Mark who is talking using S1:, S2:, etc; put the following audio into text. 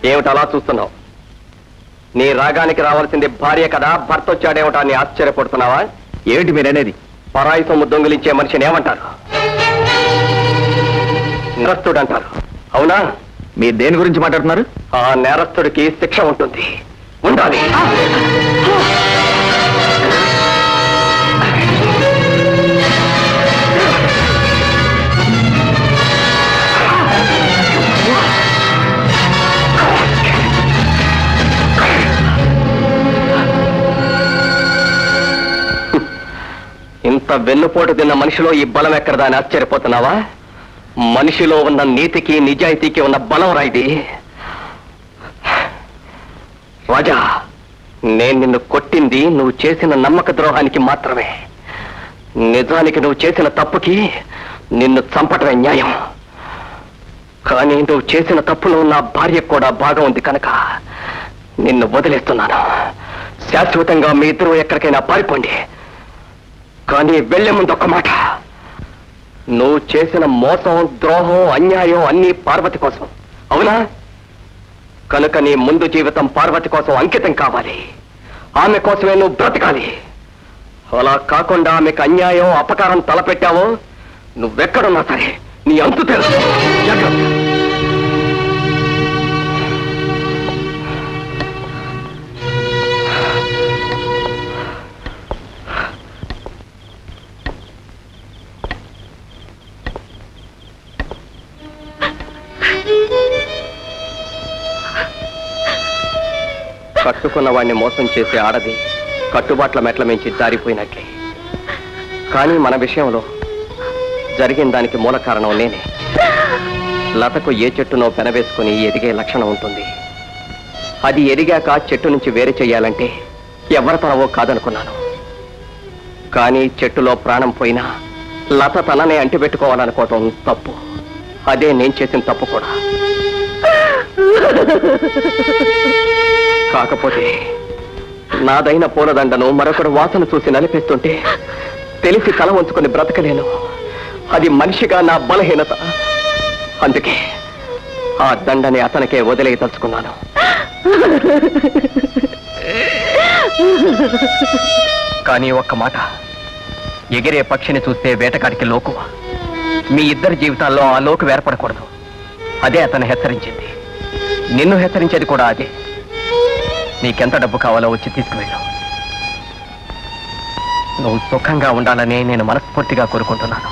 S1: ఏమిటి అలా చూస్తున్నావు? నీ రాగానికి రావాల్సింది భార్య కదా, భర్త వచ్చాడేమిటా అని ఆశ్చర్యపడుతున్నావా?
S2: ఏమిటి మీరనేది?
S1: పరాయి సొమ్ము దొంగిలించే మనిషిని ఏమంటారు? నేరస్తుడు అంటారు. అవునా?
S2: మీరు దేని గురించి మాట్లాడుతున్నారు?
S1: ఆ నేరస్తుడికి శిక్ష ఉంటుంది, ఉండాలి. ఇంత వెన్నుపోటు తిన్న మనిషిలో ఈ బలం ఎక్కడదా అని ఆశ్చర్యపోతున్నావా? మనిషిలో ఉన్న నీతికి నిజాయితీకి ఉన్న బలం రాయిది. రాజా, నేను నిన్ను కొట్టింది నువ్వు చేసిన నమ్మక ద్రోహానికి మాత్రమే. నిజానికి నువ్వు చేసిన తప్పుకి నిన్ను చంపటమే న్యాయం. కానీ నువ్వు చేసిన తప్పులో నా భార్యకు కూడా భాగం ఉంది కనుక నిన్ను వదిలేస్తున్నాను. శాశ్వతంగా మీ ఇద్దరు ఎక్కడికైనా పారిపోండి. కానీ వెళ్లే ముందు ఒక్క మాట, నువ్వు చేసిన మోసం, ద్రోహం, అన్యాయం అన్నీ పార్వతి కోసం, అవునా? కనుక నీ ముందు జీవితం పార్వతి కోసం అంకితం కావాలి. ఆమె కోసమే నువ్వు బ్రతకాలి. అలా కాకుండా ఆమెకు అన్యాయం, అపకారం తలపెట్టావో నువ్వెక్కడున్నా సరే నీ అంతు తెలుసు. జాగ్రత్త. కట్టుకున్న వాడిని మోసం చేసే ఆడది కట్టుబాట్ల మెట్ల మించి జారిపోయినట్లే. కానీ మన విషయంలో జరిగిన దానికి మూల కారణం నేనే. లతకు ఏ చెట్టునో పెనవేసుకుని ఎదిగే లక్షణం ఉంటుంది. అది ఎదిగాక చెట్టు నుంచి వేరు చేయాలంటే ఎవరితనవో కాదనుకున్నాను. కానీ చెట్టులో ప్రాణం పోయినా లత తననే అంటిపెట్టుకోవాలనుకోవటం తప్పు. అదే నేను చేసిన తప్పు కూడా. కాకపోతే నాదైన పూలదండను మరొకడు వాసన చూసి నలిపేస్తుంటే తెలిసి తల వంచుకొని బ్రతకలేను. అది మనిషిగా నా బలహీనత. అందుకే ఆ దండని అతనికే వదిలేయదలుచుకున్నాను. కానీ ఒక్క మాట, ఎగిరే పక్షిని చూస్తే వేటగాడికి లోకువ. మీ ఇద్దరి జీవితాల్లో ఆ లోకు ఏర్పడకూడదు. అదే అతను హెచ్చరించింది. నిన్ను హెచ్చరించేది కూడా అదే. నీకెంత డబ్బు కావాలో వచ్చి తీసుకువెళ్ళు. నువ్వు సుఖంగా ఉండాలని నేను మనస్ఫూర్తిగా కోరుకుంటున్నాను.